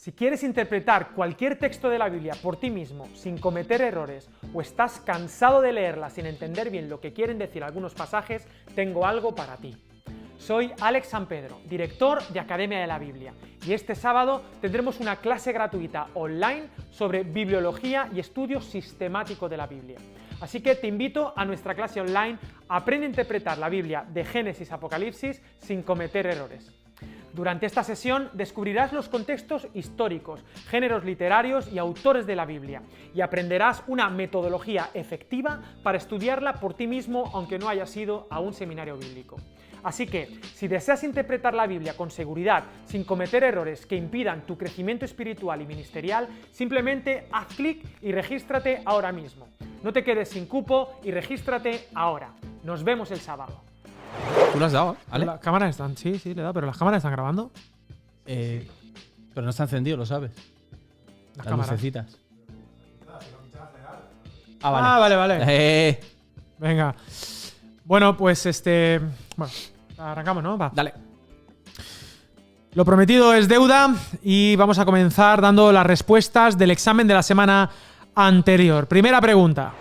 Si quieres interpretar cualquier texto de la Biblia por ti mismo, sin cometer errores, o estás cansado de leerla sin entender bien lo que quieren decir algunos pasajes, tengo algo para ti. Soy Alex San Pedro, director de Academia de la Biblia, y este sábado tendremos una clase gratuita online sobre bibliología y estudio sistemático de la Biblia. Así que te invito a nuestra clase online Aprende a interpretar la Biblia de Génesis a Apocalipsis sin cometer errores. Durante esta sesión descubrirás los contextos históricos, géneros literarios y autores de la Biblia, y aprenderás una metodología efectiva para estudiarla por ti mismo aunque no hayas ido a un seminario bíblico. Así que, si deseas interpretar la Biblia con seguridad, sin cometer errores que impidan tu crecimiento espiritual y ministerial, simplemente haz clic y regístrate ahora mismo. No te quedes sin cupo y regístrate ahora. Nos vemos el sábado. ¿Tú lo has dado, Ale? Las cámaras están, sí, le he dado, pero las cámaras están grabando. Pero no está encendido, lo sabes. Las cámaras. lucecitas. Vale. Venga. Bueno, pues bueno, arrancamos, ¿no? Va. Dale. Lo prometido es deuda y vamos a comenzar dando las respuestas del examen de la semana anterior. Primera pregunta.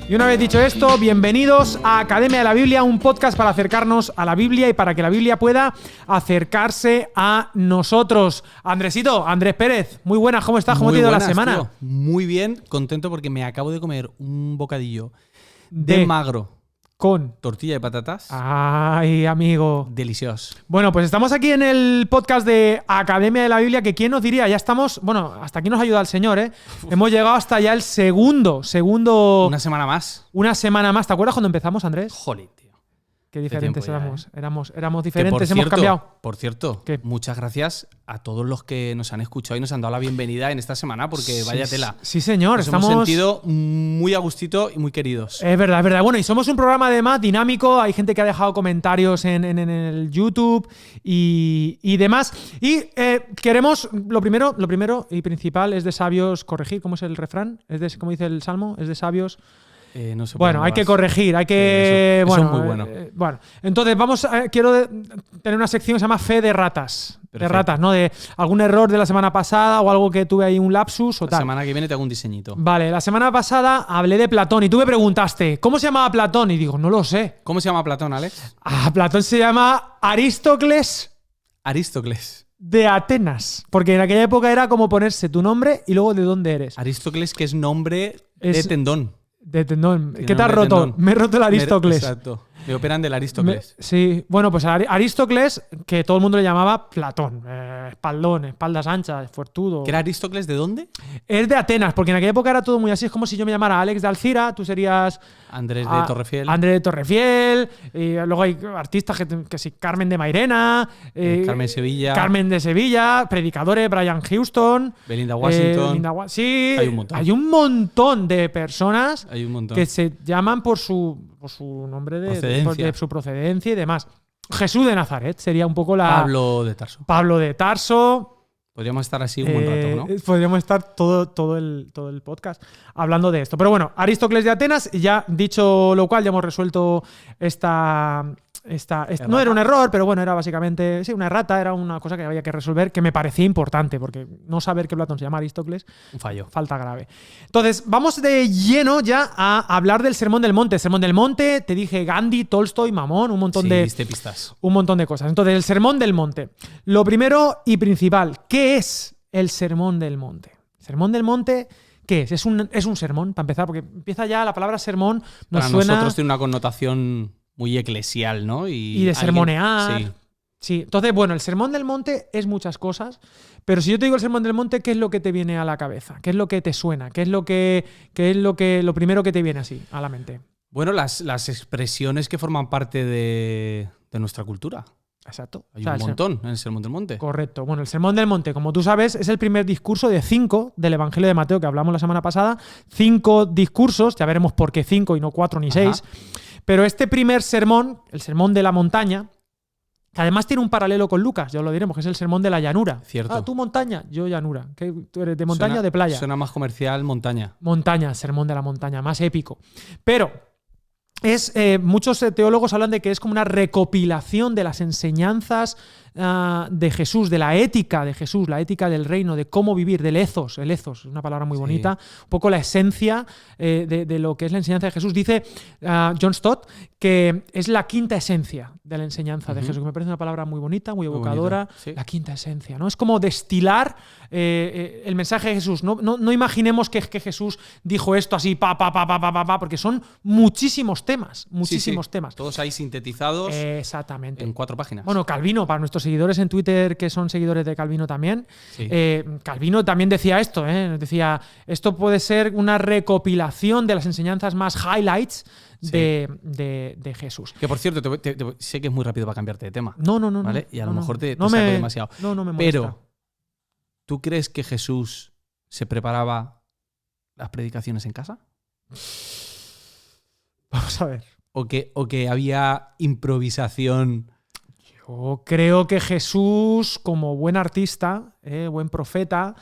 Y una vez dicho esto, bienvenidos a Academia de la Biblia, un podcast para acercarnos a la Biblia y para que la Biblia pueda acercarse a nosotros. Andrés Pérez, muy buenas, ¿cómo estás? ¿Cómo te ha ido la semana? Tío. Muy bien, contento porque me acabo de comer un bocadillo de magro con tortilla de patatas. Ay, amigo. Delicioso. Bueno, pues estamos aquí en el podcast de Academia de la Biblia, que quién nos diría, ya estamos, bueno, hasta aquí nos ayuda el Señor, ¿eh? Hemos llegado hasta ya el segundo. Una semana más. Una semana más. ¿Te acuerdas cuando empezamos, Andrés? Joder, tío. Qué diferentes éramos. Ya, ¿eh? Éramos diferentes, hemos cambiado. Por cierto, ¿qué? Muchas gracias a todos los que nos han escuchado y nos han dado la bienvenida en esta semana, porque vaya tela. Sí, señor. Nos hemos sentido muy a gustito y muy queridos. Es verdad, es verdad. Bueno, y somos un programa además dinámico. Hay gente que ha dejado comentarios en el YouTube y demás. Y queremos, lo primero y principal es de sabios corregir. ¿Cómo es el refrán? ¿Cómo dice el Salmo? Es de sabios... No sé bueno, hay que corregir, hay que... Eso bueno, es muy bueno. Bueno, entonces quiero tener una sección que se llama Fe de Ratas. Perfecto. De ratas, ¿no? De algún error de la semana pasada o algo que tuve ahí un lapsus o tal. La semana que viene te hago un diseñito. Vale, la semana pasada hablé de Platón y tú me preguntaste, ¿cómo se llamaba Platón? Y digo, no lo sé. ¿Cómo se llama Platón, Alex? Platón se llama Aristócles de Atenas. Porque en aquella época era como ponerse tu nombre y luego de dónde eres. Aristócles, que es nombre de tendón. De tendón. ¿Qué te has roto? Tendón. Me he roto el Aristócles. Exacto. Me operan del Aristócles. Sí. Bueno, pues Aristócles, que todo el mundo le llamaba Platón. Espaldón, espaldas anchas, fuertudo. ¿Que era Aristócles de dónde? Es de Atenas, porque en aquella época era todo muy así. Es como si yo me llamara Alex de Alcira, tú serías... Andrés de Torrefiel. Andrés de Torrefiel. Y luego hay artistas que sí, Carmen de Mairena. Carmen Sevilla. Carmen de Sevilla. Predicadores, Brian Houston. Belinda Washington. Sí, hay un montón. Hay un montón de personas hay un montón. que se llaman por su nombre de su procedencia y demás. Jesús de Nazaret sería un poco la... Pablo de Tarso. Podríamos estar así un buen rato, ¿no? Podríamos estar todo el podcast hablando de esto. Pero bueno, Aristócles de Atenas, ya dicho lo cual, ya hemos resuelto no era un error, pero bueno, era básicamente una errata, era una cosa que había que resolver que me parecía importante, porque no saber que Platón se llama Aristócles, un fallo. Falta grave. Entonces, vamos de lleno ya a hablar del Sermón del Monte. Sermón del Monte, te dije Gandhi, Tolstoy, Mamón, un montón pistas. Un montón de cosas. Entonces, el Sermón del Monte. Lo primero y principal, ¿qué es el Sermón del Monte? Sermón del Monte, ¿qué es? Es un sermón, para empezar, porque empieza ya la palabra sermón, nos Para suena... nosotros tiene una connotación muy eclesial, ¿no? Y de sermonear. Sí. Entonces, bueno, el Sermón del Monte es muchas cosas, pero si yo te digo el Sermón del Monte, ¿qué es lo que te viene a la cabeza? ¿Qué es lo que te suena? ¿Qué es lo primero que te viene así a la mente? Bueno, las expresiones que forman parte de nuestra cultura. Exacto. Hay un montón en el Sermón del Monte. Correcto. Bueno, el Sermón del Monte, como tú sabes, es el primer discurso de 5 del Evangelio de Mateo que hablamos la semana pasada. 5 discursos, ya veremos por qué 5 y no 4 ni 6. Pero este primer sermón, el Sermón de la Montaña, que además tiene un paralelo con Lucas, ya os lo diremos, que es el Sermón de la Llanura. Cierto. Tú montaña, yo llanura. ¿Tú eres de montaña o de playa? Suena más comercial montaña. Montaña, Sermón de la Montaña, más épico. Pero muchos teólogos hablan de que es como una recopilación de las enseñanzas de Jesús, de la ética de Jesús, la ética del reino, de cómo vivir, del ethos. El ethos es una palabra muy bonita, un poco la esencia de lo que es la enseñanza de Jesús. Dice John Stott que es la quinta esencia de la enseñanza de Jesús, que me parece una palabra muy bonita, muy evocadora. Sí. La quinta esencia, ¿no? Es como destilar el mensaje de Jesús. No imaginemos que Jesús dijo esto así, porque son muchísimos temas, temas. Todos ahí sintetizados. Exactamente. En 4 páginas. Bueno, Calvino, para nuestros seguidores en Twitter, que son seguidores de Calvino también, Calvino también decía esto, decía, esto puede ser una recopilación de las enseñanzas más highlights de Jesús. Que por cierto, sé que es muy rápido para cambiarte de tema. No. ¿Vale? Y a lo mejor te saco demasiado. No me molesta. Pero, ¿tú crees que Jesús se preparaba las predicaciones en casa? Vamos a ver. ¿O que había improvisación? Yo creo que Jesús, como buen artista, buen profeta,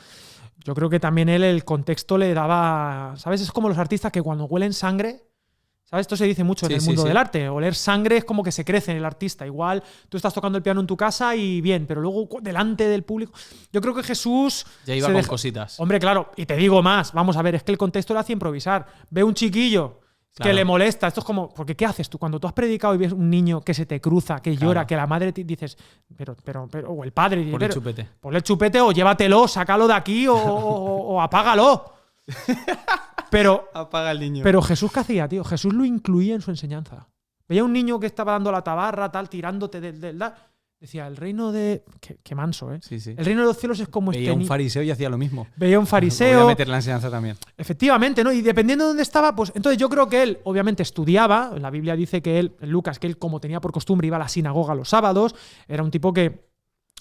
yo creo que también él el contexto le daba... ¿Sabes? Es como los artistas que cuando huelen sangre... ¿Sabes? Esto se dice mucho en el mundo del arte. Oler sangre es como que se crece en el artista. Igual tú estás tocando el piano en tu casa y bien, pero luego delante del público... Yo creo que Jesús... Ya iba con cositas. Hombre, claro, y te digo más. Vamos a ver, es que el contexto le hace improvisar. Ve un chiquillo... Claro. Que le molesta. Esto es como... Porque ¿qué haces tú? Cuando tú has predicado y ves un niño que se te cruza, que llora, que la madre te dices... Pero o el padre dice... Ponle el chupete. Ponle el chupete o llévatelo, sácalo de aquí o apágalo. Pero... Apaga al niño. Pero Jesús, ¿qué hacía, tío? Jesús lo incluía en su enseñanza. Veía un niño que estaba dando la tabarra, tal, tirándote del... Decía, el reino de... Qué manso, ¿eh? Sí. El reino de los cielos es como Veía un fariseo y hacía lo mismo. Veía un fariseo... Voy a meter la enseñanza también. Efectivamente, ¿no? Y dependiendo de dónde estaba, pues... Entonces yo creo que él, obviamente, estudiaba. La Biblia dice que él, en Lucas, que él, como tenía por costumbre, iba a la sinagoga los sábados. Era un tipo que...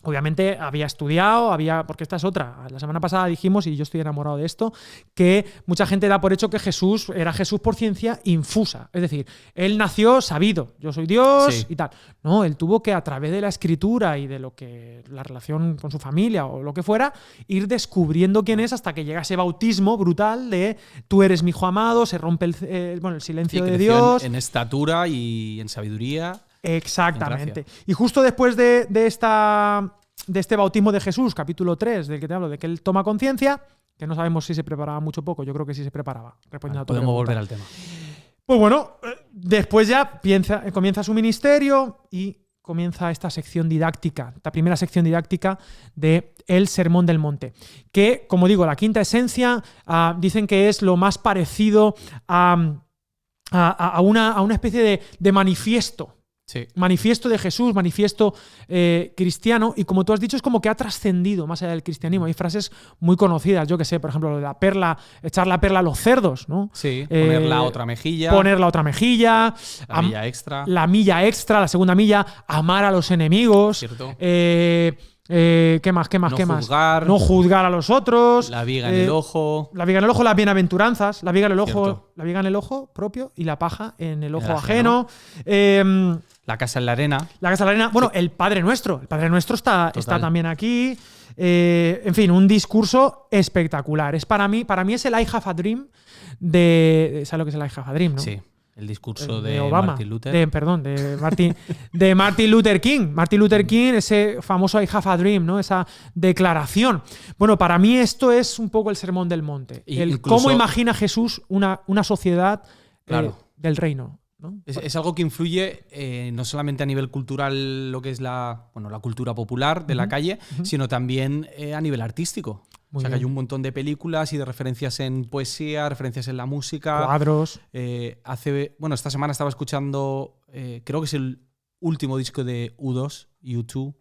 Obviamente había estudiado, porque esta es otra. La semana pasada dijimos, y yo estoy enamorado de esto, que mucha gente da por hecho que Jesús era Jesús por ciencia infusa. Es decir, él nació sabido, yo soy Dios y tal. No, él tuvo que, a través de la escritura y de lo que la relación con su familia o lo que fuera, ir descubriendo quién es hasta que llega ese bautismo brutal de tú eres mi hijo amado, se rompe el silencio de Dios. En estatura y en sabiduría. Exactamente. Y justo después de este bautismo de Jesús, capítulo 3, del que te hablo, de que él toma conciencia, que no sabemos si se preparaba mucho o poco, yo creo que sí se preparaba. Podemos volver al tema. Pues bueno, después ya comienza su ministerio y comienza esta sección didáctica, esta primera sección didáctica de el Sermón del Monte, que, como digo, la quinta esencia dicen que es lo más parecido a una especie de manifiesto. Sí. Manifiesto de Jesús, manifiesto cristiano, y como tú has dicho, es como que ha trascendido más allá del cristianismo. Hay frases muy conocidas, yo que sé, por ejemplo, lo de la perla, echar la perla a los cerdos, ¿no? Sí, poner la otra mejilla. Poner la otra mejilla. La milla extra. La milla extra, la segunda milla, amar a los enemigos. Cierto. ¿Qué más? No juzgar a los otros. La viga en el ojo. La viga en el ojo, las bienaventuranzas. La viga en el ojo propio y la paja en el ojo ajeno. La casa en la arena. La casa en la arena. Bueno, el Padre Nuestro. El Padre Nuestro está también aquí. En fin, un discurso espectacular. Es para mí es el I Have a Dream ¿sabes lo que es el I Have a Dream, no? Sí. El discurso de Obama, Martin Luther. de Martin Luther King. Martin Luther King, ese famoso I Have a Dream, ¿no? Esa declaración. Bueno, para mí esto es un poco el Sermón del Monte. Cómo imagina Jesús una sociedad del reino, ¿no? Es algo que influye no solamente a nivel cultural, lo que es la cultura popular de la calle, sino también a nivel artístico. Que hay un montón de películas y de referencias en poesía, referencias en la música. Cuadros. Esta semana estaba escuchando, creo que es el último disco de U2, U2.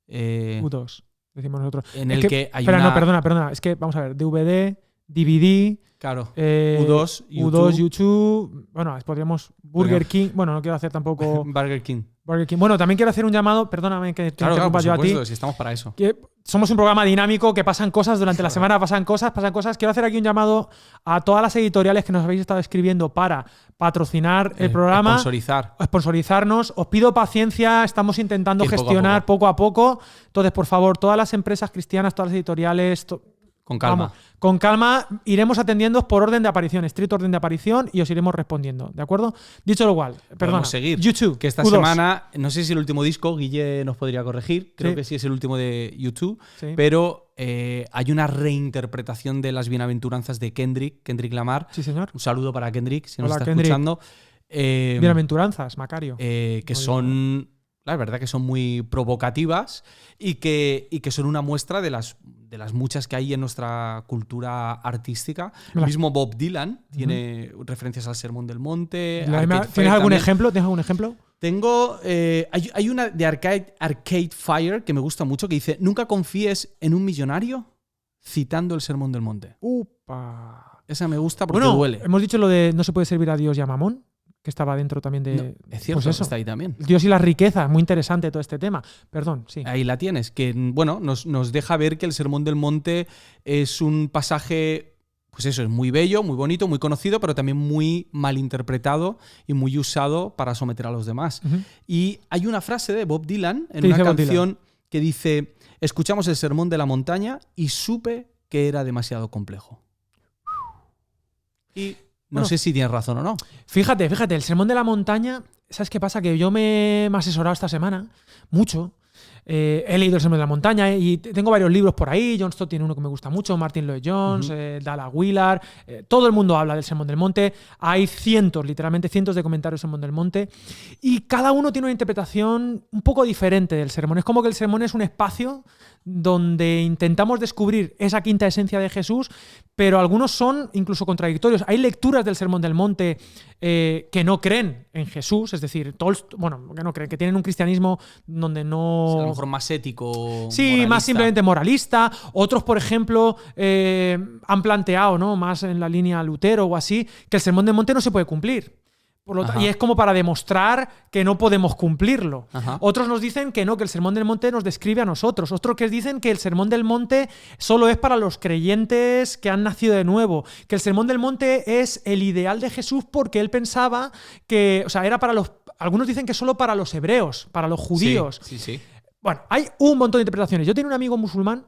U2, decimos nosotros. En el que hay perdona. Es que, vamos a ver, DVD, DVD... Claro, U2, YouTube. Bueno, podríamos... Burger King. Bueno, no quiero hacer tampoco... Burger King. Bueno, también quiero hacer un llamado, perdóname que te interrumpa yo a ti. Si estamos para eso. Que somos un programa dinámico, que pasan cosas durante la semana, pasan cosas. Quiero hacer aquí un llamado a todas las editoriales que nos habéis estado escribiendo para patrocinar el programa. Sponsorizarnos. Os pido paciencia, estamos intentando gestionar poco a poco. Entonces, por favor, todas las empresas cristianas, todas las editoriales... Con calma. Vamos, con calma iremos atendiendo por orden de aparición, estricto orden de aparición, y os iremos respondiendo, ¿de acuerdo? Dicho lo cual, perdona. Seguir. YouTube, que esta Q2. semana, no sé si es el último disco, Guille nos podría corregir, creo que sí es el último de YouTube, pero hay una reinterpretación de las bienaventuranzas de Kendrick Lamar. Sí, señor. Un saludo para Kendrick, si nos está Kendrick. escuchando. Bienaventuranzas, Macario. Que son, la verdad, que son muy provocativas y que son una muestra de las muchas que hay en nuestra cultura artística. El mismo Bob Dylan tiene referencias al Sermón del Monte. ¿Tienes algún ejemplo? Tengo. Hay una de Arcade Fire que me gusta mucho que dice: nunca confíes en un millonario, citando el Sermón del Monte. ¡Upa! Esa me gusta porque duele. Hemos dicho lo de no se puede servir a Dios y a Mamón, que estaba dentro también de... No, es cierto, pues eso, está ahí también. Dios y la riqueza, muy interesante todo este tema. Perdón, sí. Ahí la tienes, que bueno, nos deja ver que el Sermón del Monte es un pasaje, pues eso, es muy bello, muy bonito, muy conocido, pero también muy mal interpretado y muy usado para someter a los demás. Y hay una frase de Bob Dylan en una canción que dice: escuchamos el Sermón de la Montaña y supe que era demasiado complejo. Y no sé si tienes razón o no. Fíjate, el Sermón de la Montaña, ¿sabes qué pasa? Que yo me he asesorado esta semana, mucho. He leído el Sermón de la Montaña y tengo varios libros por ahí. John Stott tiene uno que me gusta mucho, Martin Lloyd-Jones, Dallas Willard. Todo el mundo habla del Sermón del Monte. Hay literalmente cientos de comentarios del Sermón del Monte. Y cada uno tiene una interpretación un poco diferente del sermón. Es como que el sermón es un espacio donde intentamos descubrir esa quinta esencia de Jesús, pero algunos son incluso contradictorios. Hay lecturas del Sermón del Monte que no creen en Jesús, es decir, que no creen, que tienen un cristianismo donde no... A lo mejor más ético. Sí, moralista. más simplemente moralista. Otros, por ejemplo, han planteado, ¿no?, más en la línea Lutero o así, que el Sermón del Monte no se puede cumplir. Y es como para demostrar que no podemos cumplirlo. Otros nos dicen que no, que el Sermón del Monte nos describe a nosotros. Otros que dicen que el Sermón del Monte solo es para los creyentes que han nacido de nuevo. Que el Sermón del Monte es el ideal de Jesús porque él pensaba que, o sea, era para los... Algunos dicen que solo para los hebreos, para los judíos. Sí. Bueno, hay un montón de interpretaciones. Yo tengo un amigo musulmán,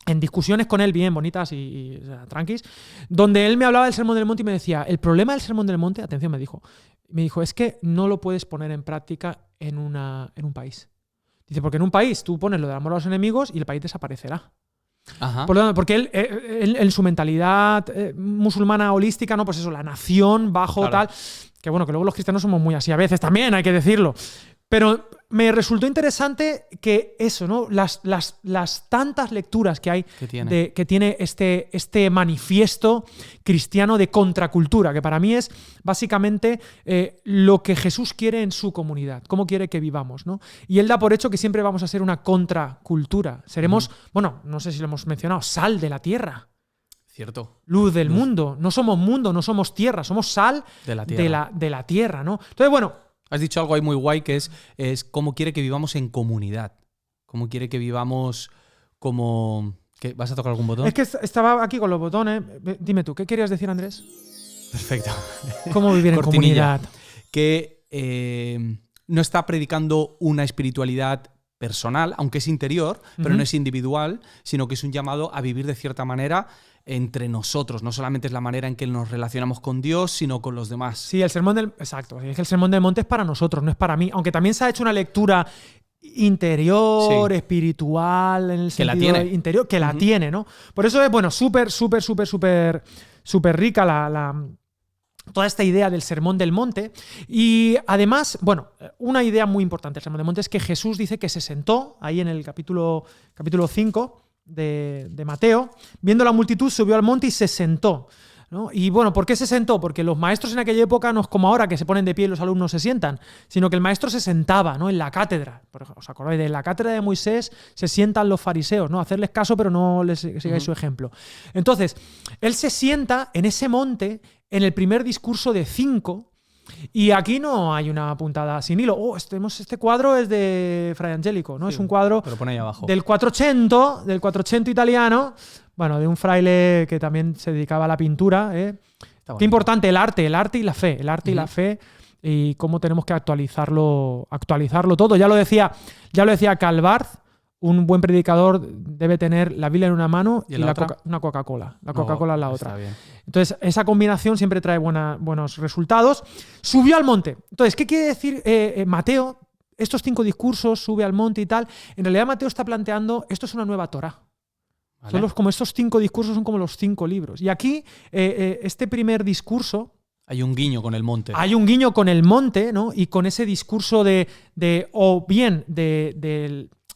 en discusiones con él bien bonitas y o sea, tranquis, donde él me hablaba del Sermón del Monte y me decía: el problema del Sermón del Monte, atención, me dijo, es que no lo puedes poner en práctica en un país. Dice, porque en un país tú pones lo del amor a los enemigos y el país desaparecerá. Por lo tanto, porque él en su mentalidad musulmana holística, ¿no? Pues eso, la nación bajo tal, que bueno, que luego los cristianos somos muy así a veces también, hay que decirlo. Pero me resultó interesante que eso, ¿no? Las tantas lecturas que hay que tiene este manifiesto cristiano de contracultura, que para mí es básicamente lo que Jesús quiere en su comunidad, cómo quiere que vivamos, ¿no? Y él da por hecho que siempre vamos a ser una contracultura. Seremos, bueno, no sé si lo hemos mencionado, sal de la tierra. Cierto. Luz del mundo. No somos mundo, no somos tierra, somos sal de la tierra, ¿no? Entonces, bueno... Has dicho algo ahí muy guay que es cómo quiere que vivamos en comunidad. Cómo quiere que vivamos como... ¿Qué? ¿Vas a tocar algún botón? Es que estaba aquí con los botones. Dime tú, ¿qué querías decir, Andrés? Perfecto. ¿Cómo vivir en comunidad? Que no está predicando una espiritualidad personal, aunque es interior, pero no es individual, sino que es un llamado a vivir de cierta manera entre nosotros. No solamente es la manera en que nos relacionamos con Dios, sino con los demás. Sí, exacto. Es que el Sermón del Monte es para nosotros, no es para mí. Aunque también se ha hecho una lectura interior, espiritual, en el sentido interior, que la tiene, ¿no? Por eso es, bueno, súper rica toda esta idea del Sermón del Monte. Y además, bueno, una idea muy importante del Sermón del Monte es que Jesús dice que se sentó ahí en el capítulo 5 de Mateo, viendo la multitud, subió al monte y se sentó, ¿no? Y bueno, ¿por qué se sentó? Porque los maestros en aquella época no es como ahora que se ponen de pie y los alumnos se sientan, sino que el maestro se sentaba, ¿no?, en la cátedra. Por ejemplo, ¿os acordáis? De la cátedra de Moisés se sientan los fariseos, ¿no? Hacerles caso, pero no les sigáis su ejemplo. Entonces, él se sienta en ese monte en el primer discurso de 5. Y aquí no hay una puntada sin hilo. Este cuadro es de Fray Angelico, ¿no? Sí, es un cuadro del 400 italiano, bueno, de un fraile que también se dedicaba a la pintura. Qué importante el arte y la fe. El arte y la fe, y cómo tenemos que actualizarlo todo. Ya lo decía Karl Barth, un buen predicador debe tener la Biblia en una mano y una Coca-Cola. La Coca-Cola en la otra. Está bien. Entonces, esa combinación siempre trae buenos resultados. Subió al monte. Entonces, ¿qué quiere decir Mateo? Estos 5 discursos, sube al monte y tal. En realidad, Mateo está planteando, esto es una nueva Torá. ¿Vale? Como estos 5 discursos son como los 5 libros. Y aquí, este primer discurso... Hay un guiño con el monte. Hay un guiño con el monte, ¿no? Y con ese discurso de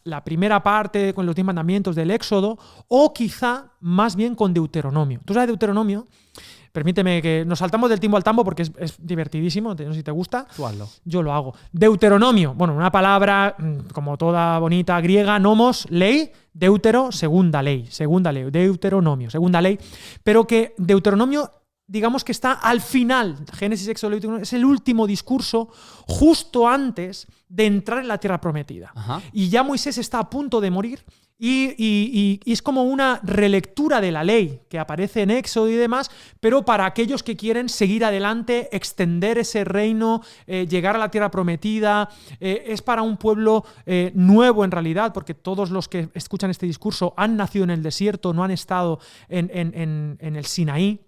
la primera parte con los 10 mandamientos del Éxodo, o quizá más bien con Deuteronomio. Tú sabes Deuteronomio, permíteme que nos saltamos del timbo al tambo porque es divertidísimo, no sé si te gusta. Tú hazlo. Yo lo hago. Deuteronomio, bueno, una palabra como toda bonita griega, nomos, ley, deutero, segunda ley, Deuteronomio, segunda ley, pero que Deuteronomio, digamos que está al final, Génesis, Éxodo, Levítico, es el último discurso justo antes de entrar en la tierra prometida. Ajá. Y ya Moisés está a punto de morir y es como una relectura de la ley que aparece en Éxodo y demás, pero para aquellos que quieren seguir adelante, extender ese reino, llegar a la tierra prometida. Es para un pueblo nuevo en realidad, porque todos los que escuchan este discurso han nacido en el desierto, no han estado en el Sinaí.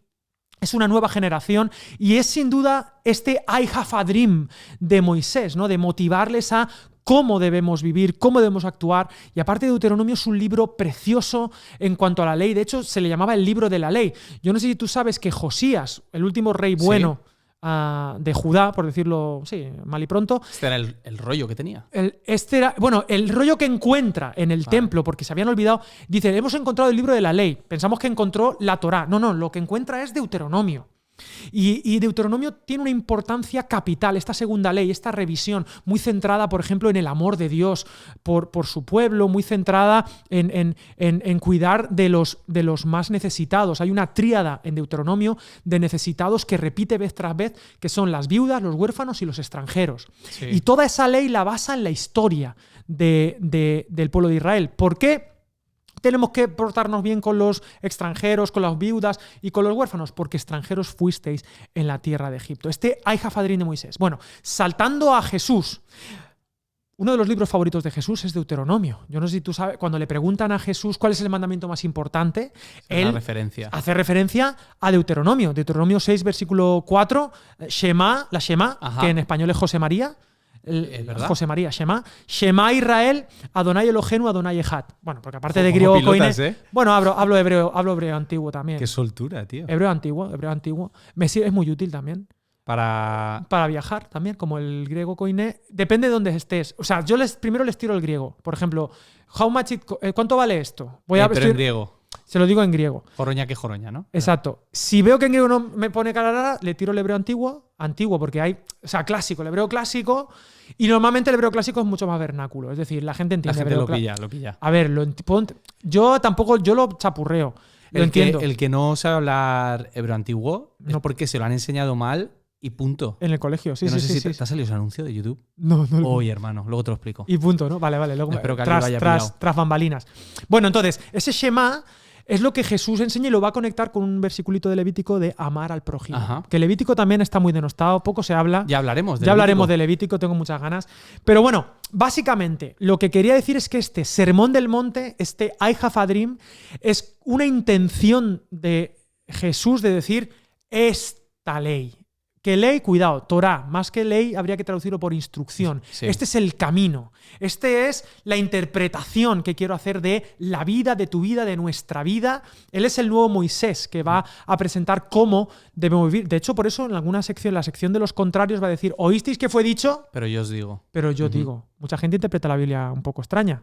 Es una nueva generación y es sin duda este I have a dream de Moisés, ¿no? De motivarles a cómo debemos vivir, cómo debemos actuar. Y aparte, Deuteronomio es un libro precioso en cuanto a la ley. De hecho, se le llamaba el libro de la ley. Yo no sé si tú sabes que Josías, el último rey bueno, ¿sí?, de Judá, por decirlo mal y pronto. Este era el rollo que tenía. Este era, bueno, el rollo que encuentra en el templo, porque se habían olvidado. Dice, hemos encontrado el libro de la ley. Pensamos que encontró la Torá. No, lo que encuentra es Deuteronomio. Y Deuteronomio tiene una importancia capital, esta segunda ley, esta revisión, muy centrada, por ejemplo, en el amor de Dios por su pueblo, muy centrada en cuidar de los más necesitados. Hay una tríada en Deuteronomio de necesitados que repite vez tras vez, que son las viudas, los huérfanos y los extranjeros. Sí. Y toda esa ley la basa en la historia del pueblo de Israel. ¿Por qué tenemos que portarnos bien con los extranjeros, con las viudas y con los huérfanos? Porque extranjeros fuisteis en la tierra de Egipto. Este I have a dream de Moisés. Bueno, saltando a Jesús. Uno de los libros favoritos de Jesús es Deuteronomio. Yo no sé si tú sabes, cuando le preguntan a Jesús cuál es el mandamiento más importante, él hace referencia a Deuteronomio. Deuteronomio 6, versículo 4, Shema, la Shema, ajá, que en español es José María. José María, Shema Israel, Adonai Eloheinu, Adonai Echad. Bueno, porque aparte de griego koine, bueno, hablo hebreo antiguo también. Qué soltura, tío. Hebreo antiguo. Es muy útil también. Para viajar también, como el griego koine. Depende de dónde estés. O sea, yo primero les tiro el griego. Por ejemplo, ¿cuánto vale esto? Pero en griego. Se lo digo en griego. Joroña que joroña, ¿no? Exacto. Si veo que en griego no me pone cara rara, le tiro el hebreo antiguo, porque hay, o sea, clásico, el hebreo clásico, y normalmente el hebreo clásico es mucho más vernáculo. Es decir, la gente entiende. La gente lo pilla. A ver, yo lo chapurreo. Lo entiendo. El que no sabe hablar hebreo antiguo no, porque se lo han enseñado mal y punto. En el colegio, sí. No sé si te ha salido ese anuncio de YouTube. No. Oye, hermano, luego te lo explico. Y punto, ¿no? Vale. Luego espero que alguien lo haya pillado. Tras bambalinas. Bueno, entonces, ese Shema es lo que Jesús enseña y lo va a conectar con un versiculito de Levítico de amar al prójimo. Ajá. Que Levítico también está muy denostado, poco se habla. Ya hablaremos de Levítico, tengo muchas ganas. Pero bueno, básicamente, lo que quería decir es que este Sermón del Monte, este I have a dream, es una intención de Jesús de decir esta ley. ¿Qué ley? Cuidado, Torá. Más que ley habría que traducirlo por instrucción. Sí. Este es el camino. Este es la interpretación que quiero hacer de la vida, de tu vida, de nuestra vida. Él es el nuevo Moisés que va a presentar cómo debemos vivir. De hecho, por eso en alguna sección, la sección de los contrarios, va a decir, ¿oísteis que fue dicho? Pero yo os digo. Pero yo digo. Mucha gente interpreta la Biblia un poco extraña.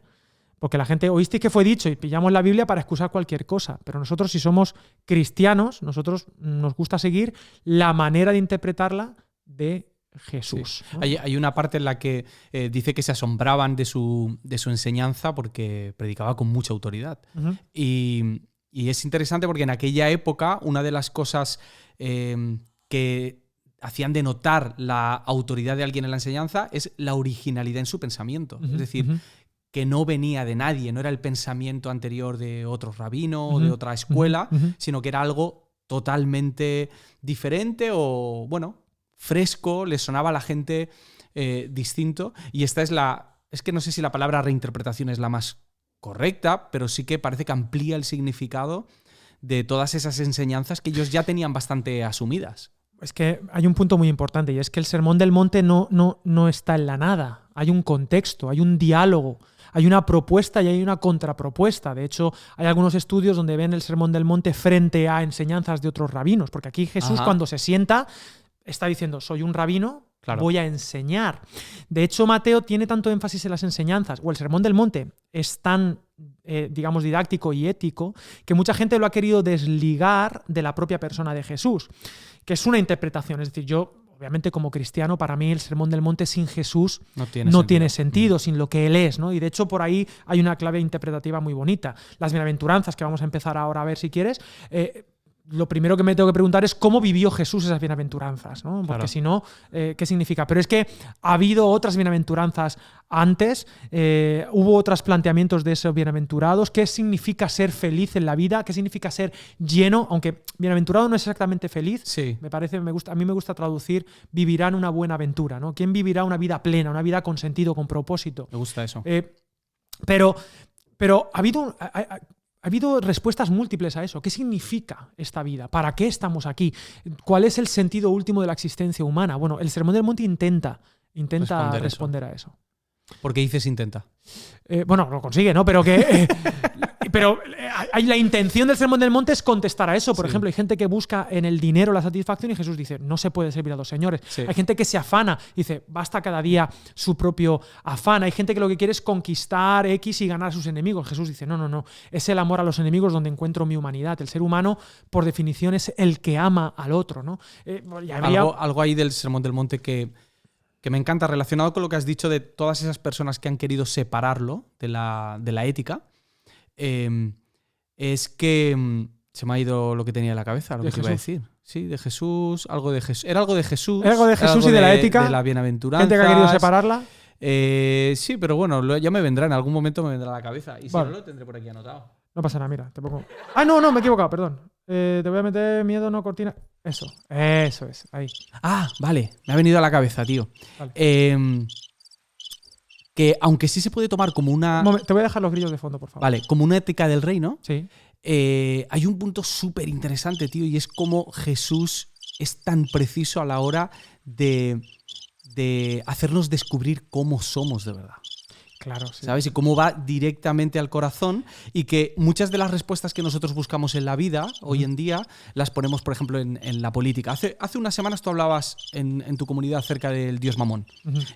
Porque la gente, oísteis que fue dicho y pillamos la Biblia para excusar cualquier cosa. Pero nosotros, si somos cristianos, nosotros nos gusta seguir la manera de interpretarla de Jesús. Sí. ¿No? Hay una parte en la que dice que se asombraban de su enseñanza porque predicaba con mucha autoridad. Uh-huh. Y es interesante porque en aquella época una de las cosas que hacían denotar la autoridad de alguien en la enseñanza es la originalidad en su pensamiento. Uh-huh. Es decir, que no venía de nadie, no era el pensamiento anterior de otro rabino o de otra escuela, sino que era algo totalmente diferente o, bueno, fresco, le sonaba a la gente distinto. Y esta es que no sé si la palabra reinterpretación es la más correcta, pero sí que parece que amplía el significado de todas esas enseñanzas que ellos ya tenían bastante asumidas. Es que hay un punto muy importante y es que el Sermón del Monte no está en la nada. Hay un contexto, hay un diálogo, hay una propuesta y hay una contrapropuesta. De hecho, hay algunos estudios donde ven el Sermón del Monte frente a enseñanzas de otros rabinos, porque aquí Jesús cuando se sienta está diciendo, soy un rabino, claro, voy a enseñar. De hecho, Mateo tiene tanto énfasis en las enseñanzas, o el Sermón del Monte es tan, digamos, didáctico y ético, que mucha gente lo ha querido desligar de la propia persona de Jesús, que es una interpretación. Es decir, yo, obviamente, como cristiano, para mí el Sermón del Monte sin Jesús no tiene sentido, sin lo que Él es, ¿no? Y de hecho, por ahí hay una clave interpretativa muy bonita. Las bienaventuranzas, que vamos a empezar ahora a ver si quieres, lo primero que me tengo que preguntar es cómo vivió Jesús esas bienaventuranzas, ¿no? Porque claro, si no, ¿qué significa? Pero es que ha habido otras bienaventuranzas antes, hubo otros planteamientos de esos bienaventurados. ¿Qué significa ser feliz en la vida? ¿Qué significa ser lleno? Aunque bienaventurado no es exactamente feliz, sí, a mí me gusta traducir vivirán una buena aventura, ¿no? ¿Quién vivirá una vida plena, una vida con sentido, con propósito? Me gusta eso. Pero ha habido respuestas múltiples a eso. ¿Qué significa esta vida? ¿Para qué estamos aquí? ¿Cuál es el sentido último de la existencia humana? Bueno, el Sermón del Monte intenta responder a eso. ¿Por qué dices intenta? Bueno, lo consigue, ¿no? Pero la intención del Sermón del Monte es contestar a eso. Por ejemplo, hay gente que busca en el dinero la satisfacción y Jesús dice, no se puede servir a dos señores. Sí. Hay gente que se afana, dice, basta cada día su propio afán. Hay gente que lo que quiere es conquistar X y ganar a sus enemigos. Jesús dice, no, es el amor a los enemigos donde encuentro mi humanidad. El ser humano, por definición, es el que ama al otro, ¿no? Algo ahí del Sermón del Monte que me encanta, relacionado con lo que has dicho de todas esas personas que han querido separarlo de la ética, es que se me ha ido lo que tenía en la cabeza, lo que te iba a decir. Sí, de Jesús, algo de Jesús. Era algo de Jesús. Era algo de Jesús y de la ética. De la bienaventuranza. Gente que ha querido separarla. Sí, pero bueno, ya me vendrá, en algún momento me vendrá a la cabeza. Y si no, lo tendré por aquí anotado. No pasa nada, mira, te pongo... Ah, no, me he equivocado, perdón. Te voy a meter miedo, no cortina. Eso es, ahí. Ah, vale, me ha venido a la cabeza, tío. Vale. Que aunque sí se puede tomar como una... Te voy a dejar los grillos de fondo, por favor. Vale, como una ética del reino. Sí. Hay un punto súper interesante, tío, y es cómo Jesús es tan preciso a la hora de hacernos descubrir cómo somos de verdad. Claro, sí. ¿Sabes? Y cómo va directamente al corazón, y que muchas de las respuestas que nosotros buscamos en la vida hoy en día las ponemos, por ejemplo, en la política. Hace unas semanas tú hablabas en tu comunidad acerca del dios Mamón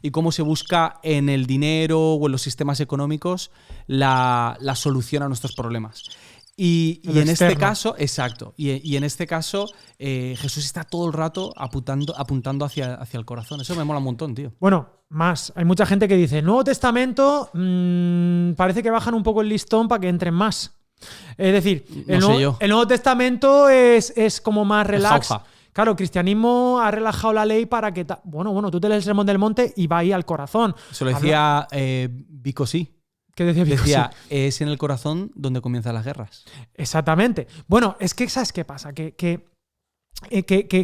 y cómo se busca en el dinero o en los sistemas económicos la solución a nuestros problemas. Y en este caso, exacto, y en este caso Jesús está todo el rato apuntando hacia el corazón. Eso me mola un montón, tío. Bueno, hay mucha gente que dice, Nuevo Testamento, parece que bajan un poco el listón para que entren más. Es decir, el Nuevo Testamento es como más relax. Claro, el cristianismo ha relajado la ley para que... Bueno, tú te lees el Sermón del Monte y va ahí al corazón. Eso lo decía Vico sí. ¿Qué decía Vico? Decía, es en el corazón donde comienzan las guerras. Exactamente. Bueno, es que ¿sabes qué pasa? Que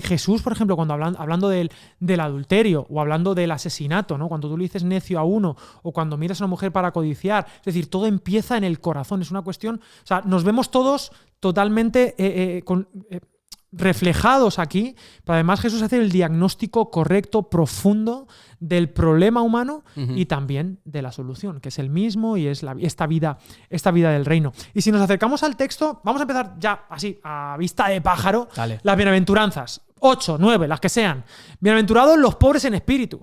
Jesús, por ejemplo, cuando hablando del adulterio o hablando del asesinato, ¿no? Cuando tú le dices necio a uno o cuando miras a una mujer para codiciar, es decir, todo empieza en el corazón. Es una cuestión... O sea, nos vemos todos totalmente... reflejados aquí, pero además Jesús hace el diagnóstico correcto, profundo del problema humano y también de la solución, que es el mismo y es esta vida del reino. Y si nos acercamos al texto, vamos a empezar ya así, a vista de pájaro. Dale. Las bienaventuranzas, 8, 9, las que sean. Bienaventurados los pobres en espíritu.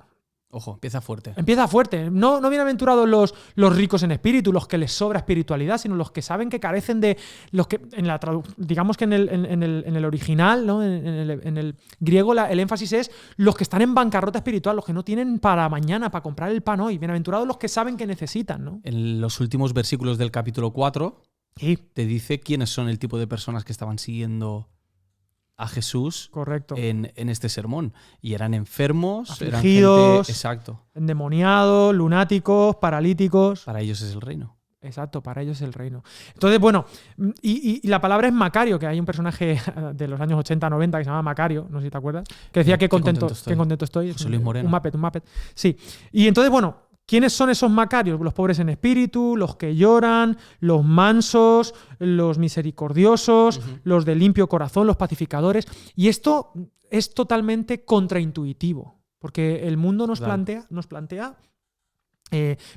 Ojo, empieza fuerte. Empieza fuerte. No bienaventurados los ricos en espíritu, los que les sobra espiritualidad, sino los que saben que carecen de... los que digamos que en el original, ¿no? en el griego, el énfasis es los que están en bancarrota espiritual, los que no tienen para mañana, para comprar el pan hoy. Bienaventurados los que saben que necesitan, ¿no? En los últimos versículos del capítulo 4 te dice quiénes son el tipo de personas que estaban siguiendo a Jesús. Correcto. En este sermón. Y eran enfermos, afligidos, eran gente, exacto, endemoniados, lunáticos, paralíticos. Para ellos es el reino. Exacto, para ellos es el reino. Entonces, bueno, y la palabra es Macario, que hay un personaje de los años 80-90 que se llama Macario, no sé si te acuerdas, que decía qué contento estoy. José Luis Moreno. Un Muppet. Sí. Y entonces, bueno, ¿Quiénes son esos macarios? Los pobres en espíritu, los que lloran, los mansos, los misericordiosos, los de limpio corazón, los pacificadores. Y esto es totalmente contraintuitivo, porque el mundo nos plantea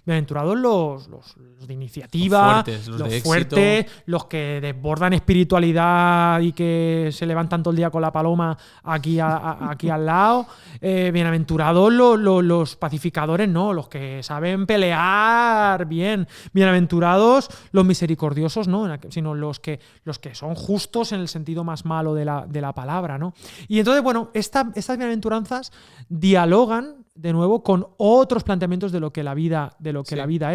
bienaventurados los de iniciativa, los fuertes, los que desbordan espiritualidad y que se levantan todo el día con la paloma aquí al lado. Bienaventurados los pacificadores, no, los que saben pelear bien. Bienaventurados los misericordiosos, no, sino los que son justos en el sentido más malo de la palabra, ¿no? Y entonces, bueno, estas bienaventuranzas dialogan de nuevo con otros planteamientos de lo que la vida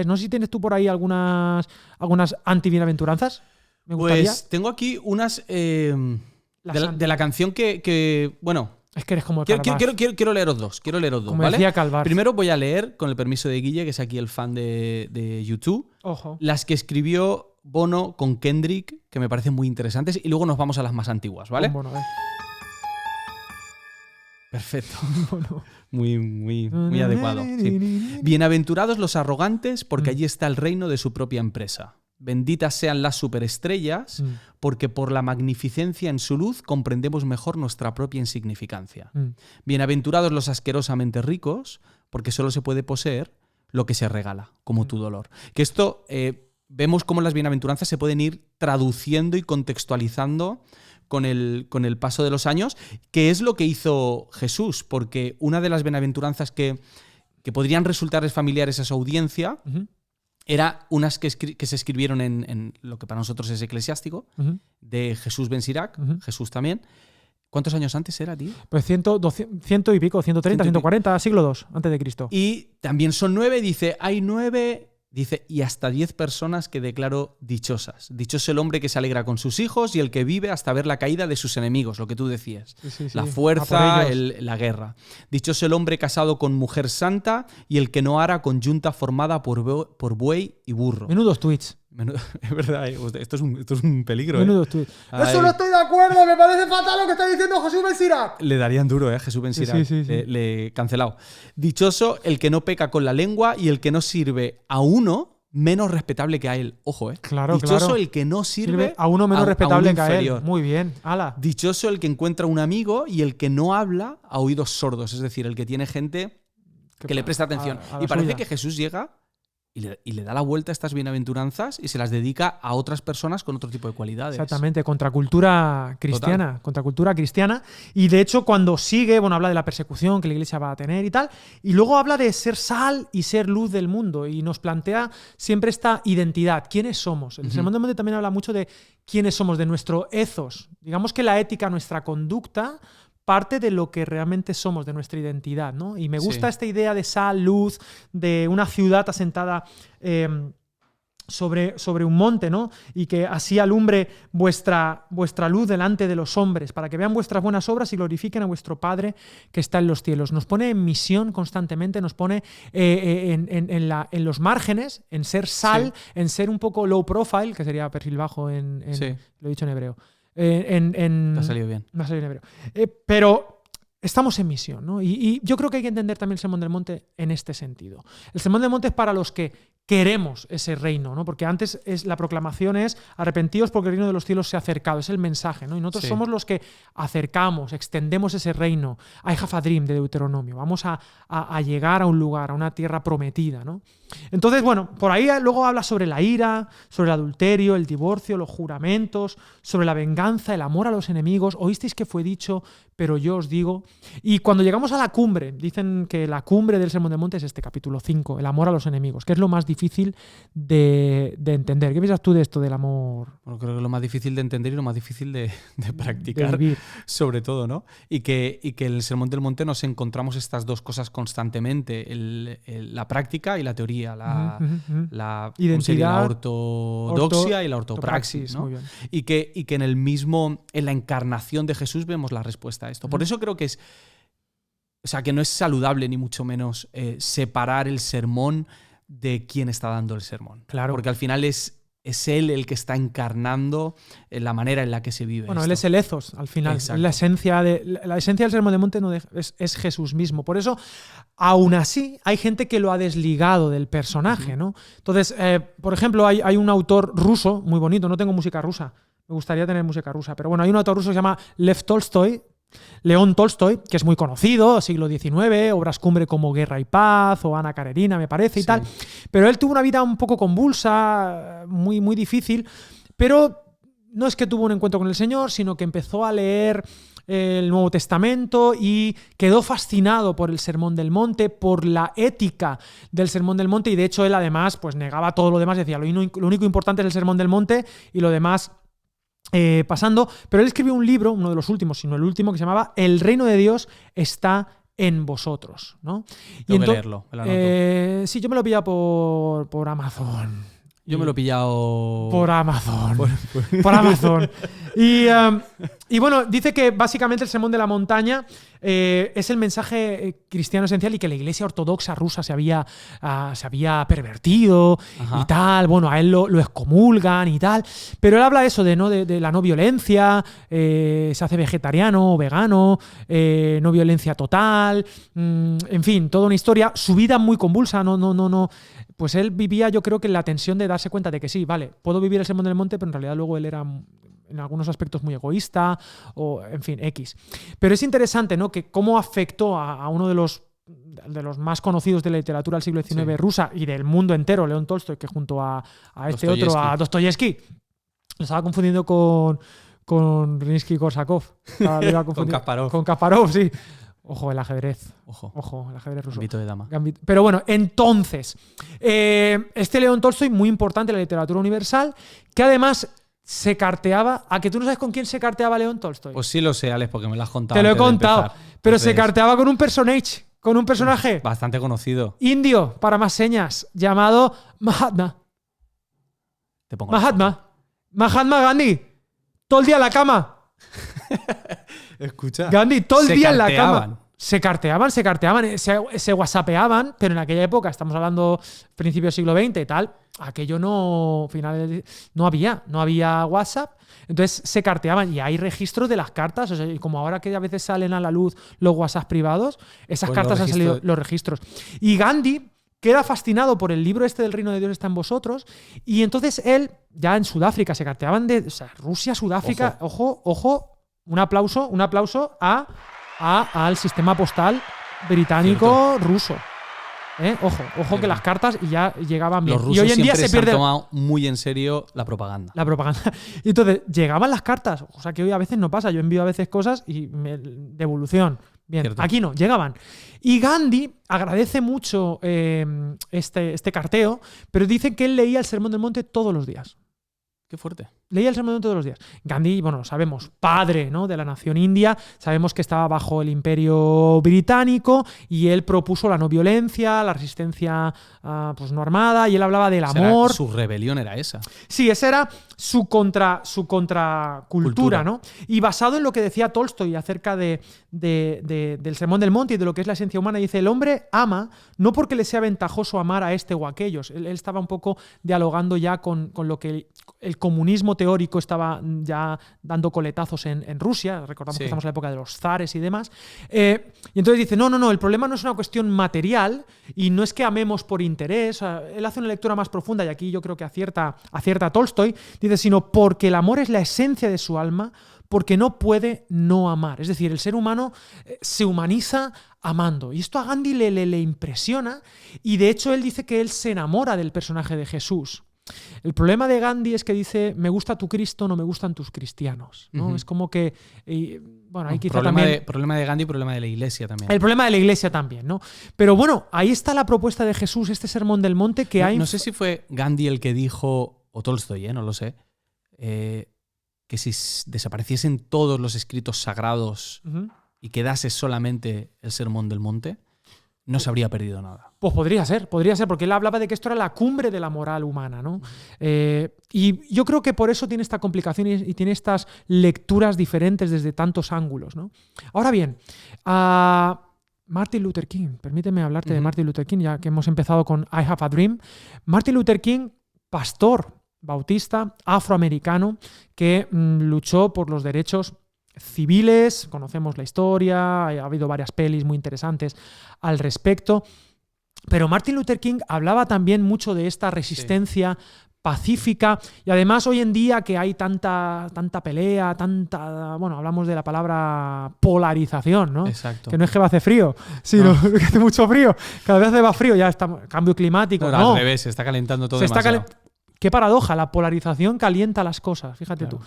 es. No sé si tienes tú por ahí algunas antibienaventuranzas. Me gustaría. Pues tengo aquí unas de la canción que bueno. Es que eres como el quiero leeros dos. Como ¿vale? decía Calvar. Primero voy a leer, con el permiso de Guille, que es aquí el fan de YouTube, Ojo. las que escribió Bono con Kendrick, que me parecen muy interesantes, y luego nos vamos a las más antiguas, ¿vale? Bono, Perfecto. Bueno. Muy adecuado. Sí. Bienaventurados los arrogantes, porque allí está el reino de su propia empresa. Benditas sean las superestrellas, porque por la magnificencia en su luz comprendemos mejor nuestra propia insignificancia. Bienaventurados los asquerosamente ricos, porque solo se puede poseer lo que se regala, como tu dolor. Que esto, vemos cómo las bienaventuranzas se pueden ir traduciendo y contextualizando con el paso de los años, que es lo que hizo Jesús, porque una de las bienaventuranzas que podrían resultarles familiares a su audiencia era unas que se escribieron en lo que para nosotros es eclesiástico, de Jesús ben Sirac, Jesús también. ¿Cuántos años antes era, tío? Pues 100 y pico, 130, 140, siglo II antes de Cristo. Y también son 9, dice, hay 9... Dice, y hasta 10 personas que declaro dichosas. Dichoso el hombre que se alegra con sus hijos y el que vive hasta ver la caída de sus enemigos, lo que tú decías. Sí. La fuerza, la guerra. Dichoso el hombre casado con mujer santa y el que no hará con yunta formada por buey y burro. Menudos tweets. Es verdad, esto es un peligro. Menudos tweets. Eso no estoy de acuerdo, me parece fatal lo que está diciendo Jesús ben Sirac. Le darían duro, Jesús ben Sirac. Sí. Le cancelado. Dichoso el que no peca con la lengua y el que no sirve a uno menos respetable que a él. Ojo, Dichoso el que no sirve a uno menos respetable que a él. Muy bien, ala. Dichoso el que encuentra un amigo y el que no habla a oídos sordos. Es decir, el que tiene gente que le presta atención. Y parece que Jesús llega y le da la vuelta a estas bienaventuranzas y se las dedica a otras personas con otro tipo de cualidades. Exactamente, contracultura cristiana. Contracultura cristiana. Y de hecho, cuando sigue, habla de la persecución que la iglesia va a tener y tal, y luego habla de ser sal y ser luz del mundo, y nos plantea siempre esta identidad. ¿Quiénes somos? El Sermón del Monte también habla mucho de quiénes somos, de nuestro ethos. Digamos que la ética, nuestra conducta, parte de lo que realmente somos, de nuestra identidad, ¿no? Y me gusta esta idea de sal, luz, de una ciudad asentada sobre un monte, ¿no? Y que así alumbre vuestra luz delante de los hombres, para que vean vuestras buenas obras y glorifiquen a vuestro Padre que está en los cielos. Nos pone en misión constantemente, nos pone en los márgenes, en ser sal, en ser un poco low profile, que sería perfil bajo lo he dicho en hebreo. Te ha salido bien. Me ha salido en hebreo. Pero estamos en misión, ¿no? Y yo creo que hay que entender también el Sermón del Monte en este sentido. El Sermón del Monte es para los que queremos ese reino, ¿no? Porque antes la proclamación es arrepentíos porque el reino de los cielos se ha acercado, es el mensaje, ¿no? Y nosotros somos los que acercamos, extendemos ese reino. I have a dream de Deuteronomio. Vamos a llegar a un lugar, a una tierra prometida, ¿no? Entonces, por ahí luego habla sobre la ira, sobre el adulterio, el divorcio, los juramentos, sobre la venganza, el amor a los enemigos. Oísteis que fue dicho, pero yo os digo. Y cuando llegamos a la cumbre, dicen que la cumbre del Sermón del Monte es este capítulo 5, el amor a los enemigos, que es lo más difícil de entender. ¿Qué piensas tú de esto del amor? Bueno, creo que lo más difícil de entender y lo más difícil de practicar, sobre todo, ¿no? Y que en el Sermón del Monte nos encontramos estas dos cosas constantemente, la práctica y la teoría. La identidad, la ortodoxia y la ortopraxis, ¿no? Y que en la encarnación de Jesús vemos la respuesta a esto. Por eso creo que que no es saludable ni mucho menos separar el sermón de quién está dando el sermón. Claro. Porque al final es es él el que está encarnando la manera en la que se vive. Bueno, esto. él es el ethos, al final. La esencia del Sermón del Monte es Jesús mismo. Por eso, aún así, hay gente que lo ha desligado del personaje, ¿no? Entonces, por ejemplo, hay un autor ruso muy bonito. No tengo música rusa. Me gustaría tener música rusa. Pero bueno, hay un autor ruso que se llama León Tolstoy, que es muy conocido, siglo XIX, obras cumbre como Guerra y Paz o Ana Karenina, me parece, y tal. Pero él tuvo una vida un poco convulsa, muy, muy difícil, pero no es que tuvo un encuentro con el Señor, sino que empezó a leer el Nuevo Testamento y quedó fascinado por el Sermón del Monte, por la ética del Sermón del Monte, y de hecho él además pues negaba todo lo demás, decía lo único importante es el Sermón del Monte y lo demás pasando. Pero él escribió un libro, uno de los últimos, sino el último, que se llamaba El reino de Dios está en vosotros, ¿no? Tengo que leerlo, me lo anoto. Sí, yo me lo he pillado por Amazon. Yo me lo he pillado... Por Amazon. Por Amazon. Y bueno, dice que básicamente el Sermón de la Montaña es el mensaje cristiano esencial y que la Iglesia Ortodoxa rusa se había pervertido. Ajá. Y tal. Bueno, a él lo excomulgan y tal. Pero él habla eso de la no violencia, se hace vegetariano o vegano, no violencia total, en fin, toda una historia. Su vida muy convulsa, no. Pues él vivía, yo creo que en la tensión de darse cuenta de que sí, vale, puedo vivir el Sermón del Monte, pero en realidad luego él era en algunos aspectos muy egoísta, o en fin, X. Pero es interesante, ¿no?, que cómo afectó a uno de los más conocidos de la literatura del siglo XIX rusa y del mundo entero, León Tolstoy, que junto a este otro, a Dostoyevsky, lo estaba confundiendo con Rimsky-Korsakov. Con Kasparov, sí. Ojo, el ajedrez. Ojo, el ajedrez ruso. Gambito de dama. Pero bueno, entonces, este León Tolstoy, muy importante en la literatura universal, que además se carteaba. ¿A que tú no sabes con quién se carteaba León Tolstoy? Pues sí lo sé, Alex, porque me lo has contado. Te lo he contado. Pero se carteaba con un personaje bastante conocido. Indio, para más señas, llamado Mahatma. Te pongo Mahatma Gandhi. Todo el día en la cama. Escucha. Gandhi, todo el día en la cama. Se carteaban, se whatsappeaban, pero en aquella época, estamos hablando principios del siglo XX y tal, aquello no había WhatsApp, entonces se carteaban y hay registros de las cartas, o sea, como ahora que a veces salen a la luz los WhatsApp privados, esas cartas han salido los registros. Y Gandhi queda fascinado por el libro este del Reino de Dios está en vosotros, y entonces él, ya en Sudáfrica, se carteaban Rusia, Sudáfrica, ojo, un aplauso al sistema postal británico ruso. Ojo que las cartas ya llegaban bien. Los rusos y hoy en día se han tomado muy en serio la propaganda. Y entonces llegaban las cartas, o sea que hoy a veces no pasa. Yo envío a veces cosas y devolución. Bien, cierto. Aquí no, llegaban. Y Gandhi agradece mucho este carteo, pero dice que él leía el Sermón del Monte todos los días. Qué fuerte. Leía el Sermón del Monte todos los días. Gandhi, bueno, sabemos, padre, ¿no?, de la nación india, sabemos que estaba bajo el imperio británico y él propuso la no violencia, la resistencia pues no armada, y él hablaba del amor. Su rebelión era esa. Sí, esa era su contracultura, ¿no? Y basado en lo que decía Tolstoy acerca del Sermón del Monte y de lo que es la esencia humana, dice: el hombre ama no porque le sea ventajoso amar a este o a aquellos. Él estaba un poco dialogando ya con lo que el comunismo teórico estaba ya dando coletazos en Rusia. Recordamos que estamos en la época de los zares y demás. Y entonces dice, no, el problema no es una cuestión material y no es que amemos por interés. Él hace una lectura más profunda, y aquí yo creo que acierta Tolstoy. Dice, sino porque el amor es la esencia de su alma, porque no puede no amar. Es decir, el ser humano se humaniza amando. Y esto a Gandhi le impresiona, y de hecho él dice que él se enamora del personaje de Jesús. El problema de Gandhi es que dice, me gusta tu Cristo, no me gustan tus cristianos, ¿no? Es como que... bueno, ahí quizá también... Problema de Gandhi, problema de la Iglesia también. El problema de la Iglesia también, ¿no? Pero bueno, ahí está la propuesta de Jesús, este Sermón del Monte que hay... No sé si fue Gandhi el que dijo, o Tolstoy, no lo sé, que si desapareciesen todos los escritos sagrados y quedase solamente el Sermón del Monte, no se habría perdido nada. Pues podría ser, porque él hablaba de que esto era la cumbre de la moral humana, ¿no? Y yo creo que por eso tiene esta complicación y tiene estas lecturas diferentes desde tantos ángulos, ¿no? Ahora bien, Martin Luther King, permíteme hablarte de Martin Luther King, ya que hemos empezado con I Have a Dream. Martin Luther King, pastor bautista, afroamericano, que luchó por los derechos civiles. Conocemos la historia, ha habido varias pelis muy interesantes al respecto. Pero Martin Luther King hablaba también mucho de esta resistencia pacífica, y además hoy en día que hay tanta pelea, bueno, hablamos de la palabra polarización, ¿no? Exacto. Que no es que va a hacer frío, sino que hace mucho frío. Cada vez hace más frío, ya está cambio climático. No. Al revés, se está calentando todo demasiado. Qué paradoja, la polarización calienta las cosas, fíjate tú.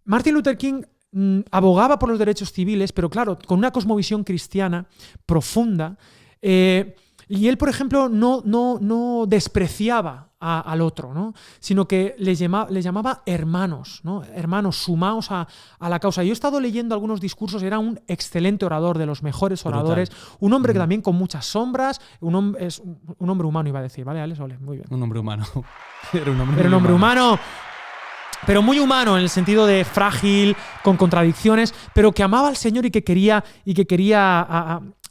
Martin Luther King abogaba por los derechos civiles, pero claro, con una cosmovisión cristiana profunda. Y él, por ejemplo, no despreciaba al otro, ¿no? Sino que les llamaba hermanos, ¿no? Hermanos, sumaos a la causa. Yo he estado leyendo algunos discursos, era un excelente orador, de los mejores oradores. Brutal. Un hombre que también con muchas sombras, es un hombre humano, iba a decir, ¿vale, Alex? Ole, muy bien. Un hombre humano. Era un hombre humano. Pero muy humano en el sentido de frágil, con contradicciones, pero que amaba al Señor y que quería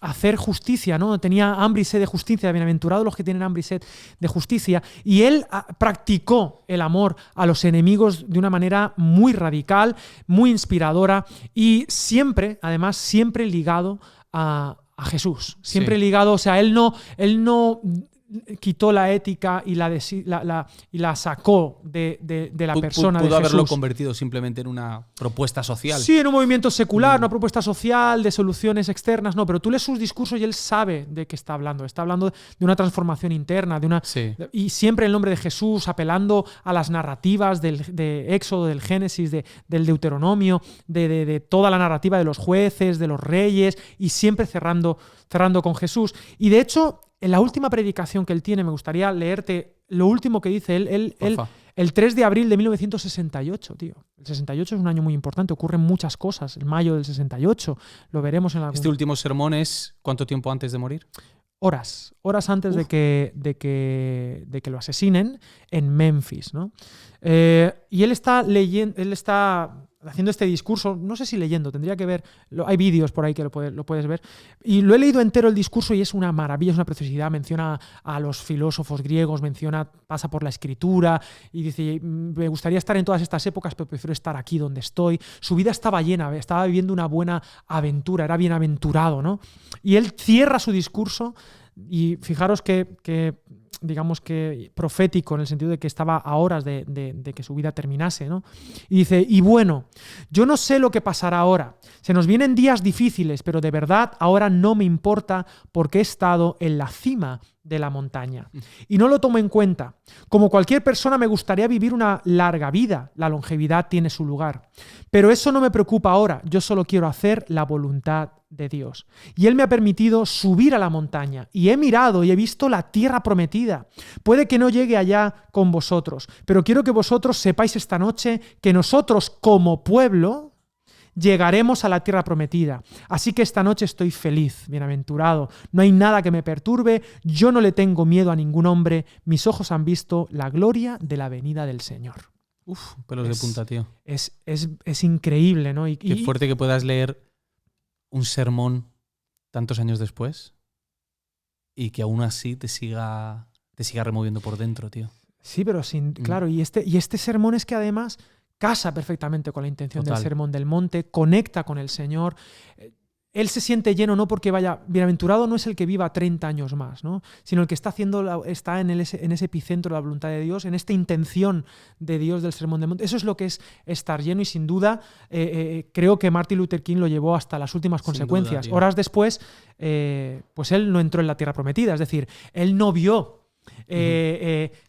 hacer justicia, ¿no? Tenía hambre y sed de justicia, bienaventurados los que tienen hambre y sed de justicia. Y él practicó el amor a los enemigos de una manera muy radical, muy inspiradora y siempre, además, siempre ligado a Jesús. Siempre ligado, o sea, él no quitó la ética y la sacó de la persona de Jesús. Pudo haberlo convertido simplemente en una propuesta social. Sí, en un movimiento secular, una propuesta social de soluciones externas, no, pero tú lees sus discursos y él sabe de qué está hablando. Está hablando de una transformación interna, y siempre en el nombre de Jesús, apelando a las narrativas de Éxodo, del Génesis, del Deuteronomio, de toda la narrativa de los jueces, de los reyes, y siempre cerrando con Jesús. Y de hecho, en la última predicación que él tiene, me gustaría leerte lo último que dice él el 3 de abril de 1968, tío. El 68 es un año muy importante, ocurren muchas cosas. El mayo del 68, lo veremos en la... ¿Este último sermón es cuánto tiempo antes de morir? Horas antes de que lo asesinen en Memphis, ¿no? Y él está haciendo este discurso, no sé si leyendo, tendría que ver, hay vídeos por ahí que lo puedes ver, y lo he leído entero el discurso y es una maravilla, es una preciosidad, menciona a los filósofos griegos, pasa por la escritura y dice, me gustaría estar en todas estas épocas, pero prefiero estar aquí donde estoy. Su vida estaba llena, estaba viviendo una buena aventura, era bienaventurado, ¿no? Y él cierra su discurso y fijaros que digamos que profético, en el sentido de que estaba a horas de que su vida terminase, ¿no? Y dice, y bueno, yo no sé lo que pasará ahora. Se nos vienen días difíciles, pero de verdad ahora no me importa porque he estado en la cima de la montaña. Y no lo tomo en cuenta. Como cualquier persona me gustaría vivir una larga vida. La longevidad tiene su lugar. Pero eso no me preocupa ahora. Yo solo quiero hacer la voluntad de Dios. Y Él me ha permitido subir a la montaña. Y he mirado y he visto la tierra prometida. Puede que no llegue allá con vosotros, pero quiero que vosotros sepáis esta noche que nosotros como pueblo llegaremos a la tierra prometida. Así que esta noche estoy feliz, bienaventurado. No hay nada que me perturbe. Yo no le tengo miedo a ningún hombre. Mis ojos han visto la gloria de la venida del Señor. Uf, pelos de punta, tío. Es increíble, ¿no? Qué fuerte que puedas leer un sermón tantos años después y que aún así te siga removiendo por dentro, tío. Sí, pero claro, y este sermón es que además casa perfectamente con la intención del Sermón del Monte, conecta con el Señor. Él se siente lleno no porque vaya... Bienaventurado no es el que viva 30 años más, ¿no? Sino el que está en ese epicentro de la voluntad de Dios, en esta intención de Dios del Sermón del Monte. Eso es lo que es estar lleno y sin duda creo que Martin Luther King lo llevó hasta las últimas consecuencias. Duda, horas después, pues él no entró en la tierra prometida, es decir, él no vio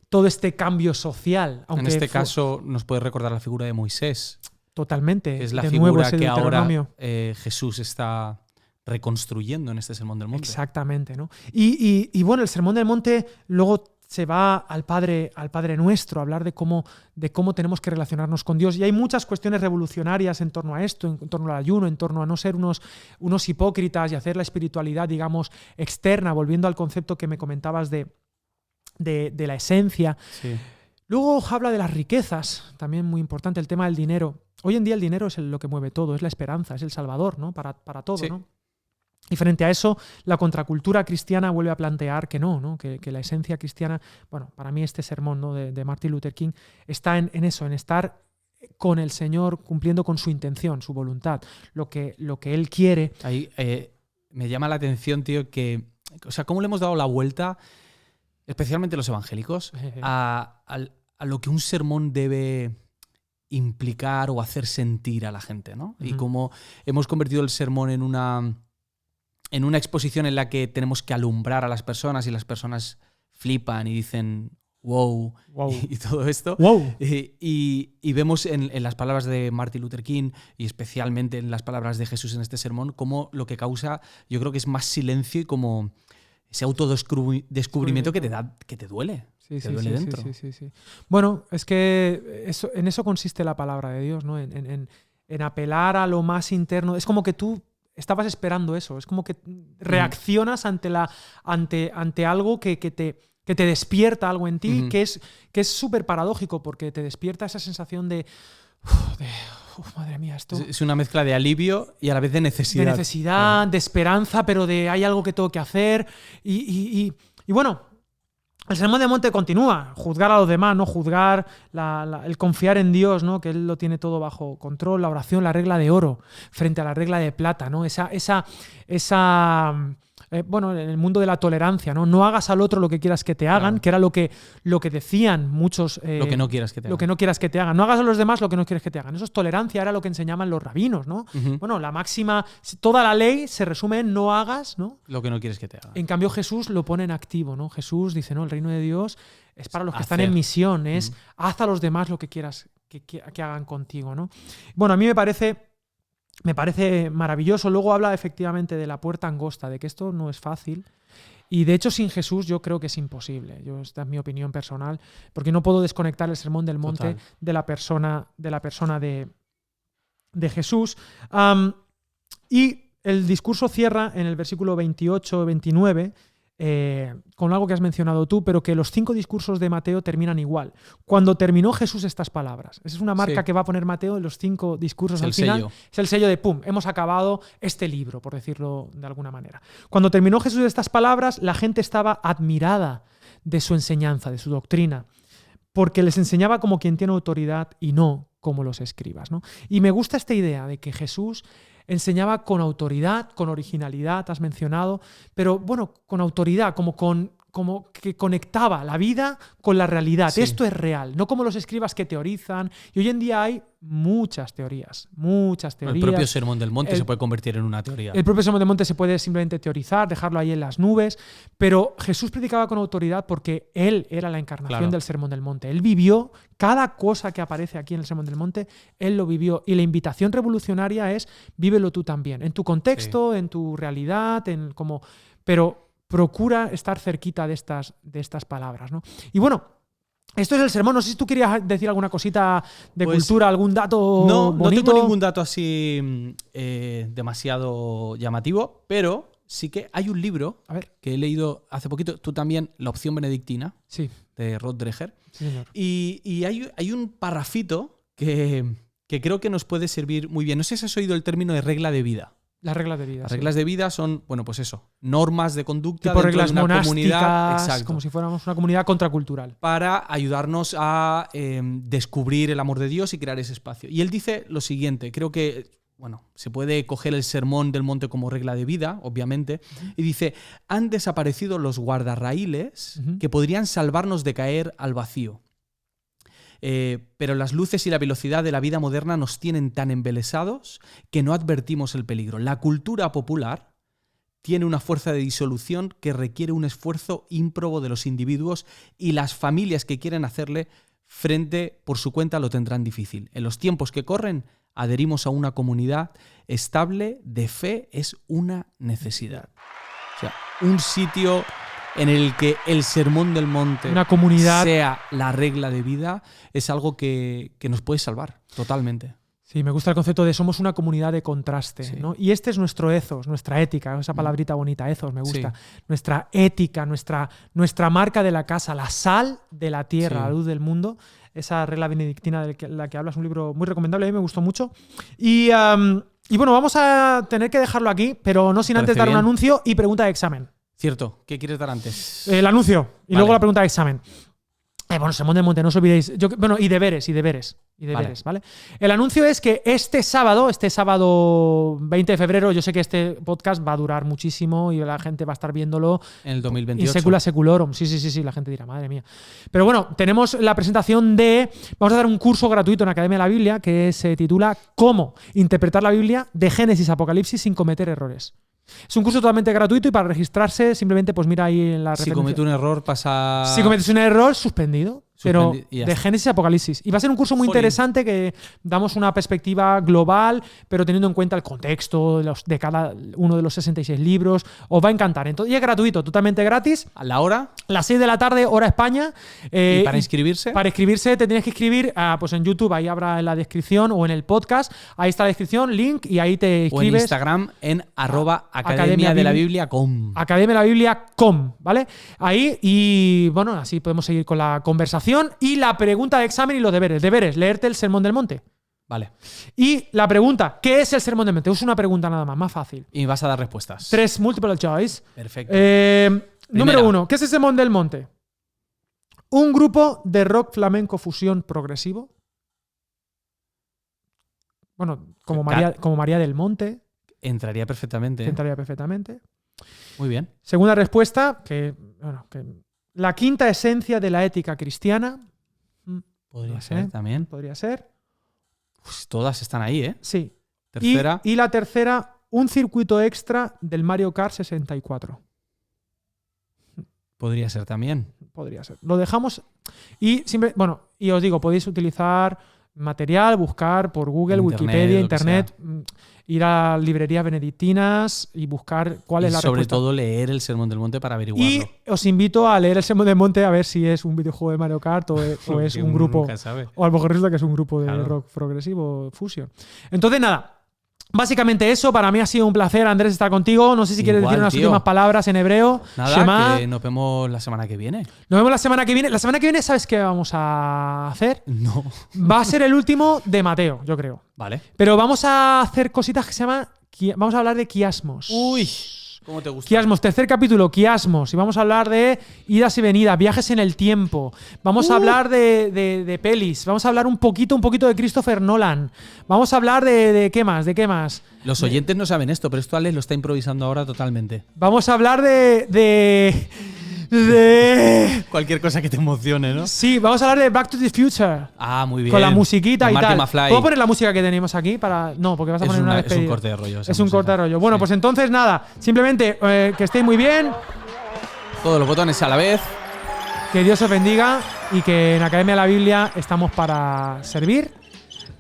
todo este cambio social. En este caso nos puede recordar la figura de Moisés. Totalmente. Que es la figura que ahora Jesús está reconstruyendo en este Sermón del Monte. Exactamente, ¿no? Y bueno, el Sermón del Monte luego se va al Padre Nuestro, a hablar de cómo tenemos que relacionarnos con Dios. Y hay muchas cuestiones revolucionarias en torno a esto, en torno al ayuno, en torno a no ser unos hipócritas y hacer la espiritualidad, digamos, externa, volviendo al concepto que me comentabas de la esencia. Sí. Luego habla de las riquezas, también muy importante, el tema del dinero. Hoy en día el dinero es lo que mueve todo, es la esperanza, es el salvador, ¿no? Para todo, sí. ¿no? Y frente a eso, la contracultura cristiana vuelve a plantear que no, que la esencia cristiana, bueno, para mí este sermón, ¿no?, de Martin Luther King está en eso, en estar con el Señor, cumpliendo con su intención, su voluntad, lo que Él quiere. Ahí me llama la atención, tío, que, o sea, cómo le hemos dado la vuelta, especialmente los evangélicos, a lo que un sermón debe implicar o hacer sentir a la gente, ¿no? Y cómo hemos convertido el sermón en una exposición en la que tenemos que alumbrar a las personas y las personas flipan y dicen wow. Y todo esto. Wow. Y vemos en las palabras de Martin Luther King y especialmente en las palabras de Jesús en este sermón cómo lo que causa, yo creo que es más silencio y como ese autodescubrimiento que te duele. Te duele dentro. Sí. Bueno, es que en eso consiste la palabra de Dios, ¿no? En apelar a lo más interno. Es como que tú estabas esperando eso, es como que reaccionas ante algo que te despierta algo en ti, que es súper paradójico, porque te despierta esa sensación de madre mía, esto... Es una mezcla de alivio y a la vez de necesidad. De necesidad, de esperanza, pero de hay algo que tengo que hacer. Y bueno, el Sermón del Monte continúa. Juzgar a los demás, ¿no? Juzgar el confiar en Dios, ¿no? Que Él lo tiene todo bajo control. La oración, la regla de oro frente a la regla de plata, ¿no? Bueno, en el mundo de la tolerancia, ¿no? No hagas al otro lo que quieras que te hagan, que era lo que decían muchos. Lo que no quieras que te hagan. Lo que no quieras que te hagan. No hagas a los demás lo que no quieres que te hagan. Eso es tolerancia, era lo que enseñaban los rabinos, ¿no? Bueno, la máxima, toda la ley se resume en no hagas, ¿no? Lo que no quieres que te hagan. En cambio, Jesús lo pone en activo, ¿no? Jesús dice, no, el reino de Dios es para los que están en misión, es haz a los demás lo que quieras que hagan contigo, ¿no? Bueno, a mí me parece maravilloso. Luego habla efectivamente de la puerta angosta, de que esto no es fácil. Y de hecho, sin Jesús yo creo que es imposible. Esta es mi opinión personal, porque no puedo desconectar el Sermón del Monte de la persona de Jesús. Y el discurso cierra en el versículo 28-29 con algo que has mencionado tú, pero que los 5 discursos de Mateo terminan igual. Cuando terminó Jesús estas palabras. Esa es una marca que va a poner Mateo en los 5 discursos al final. Es el sello de ¡pum! Hemos acabado este libro, por decirlo de alguna manera. Cuando terminó Jesús estas palabras, la gente estaba admirada de su enseñanza, de su doctrina, porque les enseñaba como quien tiene autoridad y no como los escribas, ¿no? Y me gusta esta idea de que Jesús enseñaba con autoridad, con originalidad, has mencionado, pero bueno, con autoridad, como que conectaba la vida con la realidad. Sí. Esto es real, no como los escribas que teorizan. Y hoy en día hay muchas teorías. El propio Sermón del Monte se puede convertir en una teoría. El propio Sermón del Monte se puede simplemente teorizar, dejarlo ahí en las nubes, pero Jesús predicaba con autoridad porque Él era la encarnación del Sermón del Monte. Él vivió cada cosa que aparece aquí en el Sermón del Monte, Él lo vivió. Y la invitación revolucionaria es vívelo tú también, en tu contexto, en tu realidad, pero procura estar cerquita de estas palabras, ¿no? Y bueno, esto es el sermón. No sé si tú querías decir alguna cosita de cultura, algún dato bonito. No tengo ningún dato así demasiado llamativo, pero sí que hay un libro que he leído hace poquito, tú también, La opción benedictina, de Rod Dreher. Sí, señor. Y hay un parrafito que creo que nos puede servir muy bien. No sé si has oído el término de regla de vida. Las reglas de vida. Las reglas de vida son, bueno, pues eso, normas de conducta tipo dentro reglas de una monásticas, comunidad. Como si fuéramos una comunidad contracultural. Para ayudarnos a descubrir el amor de Dios y crear ese espacio. Y él dice lo siguiente, creo que, bueno, se puede coger el Sermón del Monte como regla de vida, obviamente, y dice, han desaparecido los guardarraíles que podrían salvarnos de caer al vacío. Pero las luces y la velocidad de la vida moderna nos tienen tan embelesados que no advertimos el peligro. La cultura popular tiene una fuerza de disolución que requiere un esfuerzo ímprobo de los individuos y las familias que quieren hacerle frente por su cuenta lo tendrán difícil. En los tiempos que corren, adherimos a una comunidad estable de fe es una necesidad. O sea, un sitio en el que el Sermón del Monte, una comunidad, sea la regla de vida, es algo que nos puede salvar totalmente. Sí, me gusta el concepto de somos una comunidad de contraste, ¿no? Y este es nuestro ethos, nuestra ética, esa palabrita bonita, ethos, me gusta. Nuestra ética, nuestra marca de la casa, la sal de la tierra, la luz del mundo. Esa regla benedictina de la que hablas, un libro muy recomendable, a mí me gustó mucho. Y Y bueno, vamos a tener que dejarlo aquí, pero no sin antes dar un anuncio y pregunta de examen. Cierto. ¿Qué quieres dar antes? El anuncio y luego la pregunta de examen. Bueno, Sermón del Monte, no os olvidéis. Y deberes, ¿vale? El anuncio es que este sábado 20 de febrero, yo sé que este podcast va a durar muchísimo y la gente va a estar viéndolo en el 2028. In secula seculorum. Sí, la gente dirá, madre mía. Pero bueno, tenemos la presentación vamos a dar un curso gratuito en Academia de la Biblia que se titula ¿Cómo interpretar la Biblia de Génesis a Apocalipsis sin cometer errores? Es un curso totalmente gratuito y para registrarse simplemente pues mira ahí en la referencia. Si cometes un error pasa... Si cometes un error, suspendido. Pero de Génesis a Apocalipsis. Y va a ser un curso muy interesante que damos una perspectiva global, pero teniendo en cuenta el contexto de cada uno de los 66 libros. Os va a encantar. Entonces, y es gratuito, totalmente gratis. ¿A la hora? Las 6 de la tarde, hora España. ¿Y para inscribirse? Para inscribirse te tienes que inscribir pues en YouTube, ahí habrá en la descripción, o en el podcast. Ahí está la descripción, link, y ahí te inscribes. O en Instagram en @academiadelabiblia.com. Academiadelabiblia.com, ¿vale? Ahí, y bueno, así podemos seguir con la conversación. Y la pregunta de examen y los deberes. Deberes, leerte el Sermón del Monte. Vale. Y la pregunta, ¿qué es el Sermón del Monte? Es una pregunta nada más fácil. Y vas a dar respuestas. 3 multiple choice. Perfecto. Número 1, ¿qué es el Sermón del Monte? Un grupo de rock flamenco fusión progresivo. Bueno, como María del Monte. Entraría perfectamente. Muy bien. Segunda respuesta, que la quinta esencia de la ética cristiana. Podría ser también. Podría ser. Pues todas están ahí, ¿eh? Sí. Tercera. Y la tercera, un circuito extra del Mario Kart 64. Podría ser también. Podría ser. Lo dejamos. Y os digo, podéis utilizar material, buscar por Google, Wikipedia, Internet. Ir a librerías benedictinas y buscar cuál es la respuesta. Sobre todo leer el Sermón del Monte para averiguarlo. Y os invito a leer el Sermón del Monte a ver si es un videojuego de Mario Kart o es un grupo. O a lo mejor resulta que es un grupo de rock progresivo fusion. Entonces, nada. Básicamente eso, para mí ha sido un placer, Andrés, estar contigo. No sé si quieres decir unas últimas palabras en hebreo. Nada, Shema. que nos vemos la semana que viene. Nos vemos la semana que viene. La semana que viene, ¿sabes qué vamos a hacer? No. Va a ser el último de Mateo, yo creo. Vale. Pero vamos a hacer cositas que se llaman... Vamos a hablar de quiasmos. Uy, ¿cómo te gusta? Quiasmos, tercer capítulo, quiasmos. Y vamos a hablar de idas y venidas, viajes en el tiempo. Vamos a hablar de pelis. Vamos a hablar un poquito de Christopher Nolan. Vamos a hablar de ¿qué más? ¿De qué más? Los oyentes no saben esto, pero esto Alex lo está improvisando ahora totalmente. Vamos a hablar de cualquier cosa que te emocione, ¿no? Sí, vamos a hablar de Back to the Future. Ah, muy bien. Con la musiquita y tal. McFly. ¿Puedo poner la música que tenemos aquí? No, porque vas a poner una despedida. Es un corte de rollo. Es un corte de rollo. Bueno, pues entonces nada. Simplemente que estéis muy bien. Todos los botones a la vez. Que Dios os bendiga y que en Academia de la Biblia estamos para servir.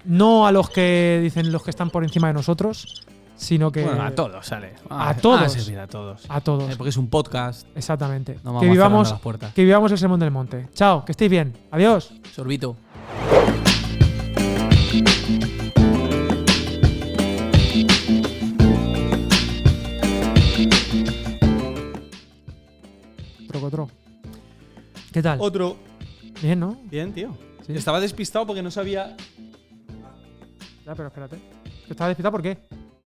No a los que dicen los que están por encima de nosotros, sino que... Bueno, a todos, sale. A todos. A servir a todos. A todos. Porque es un podcast. Exactamente. No vamos cerrando las puertas. Que vivamos el Sermón del Monte. Chao, que estéis bien. Adiós. Sorbito. Trocotro. ¿Qué tal? Otro. Bien, ¿no? Bien, tío. Sí. Estaba despistado porque no sabía... Ya, pero espérate. ¿Estaba despistado por qué?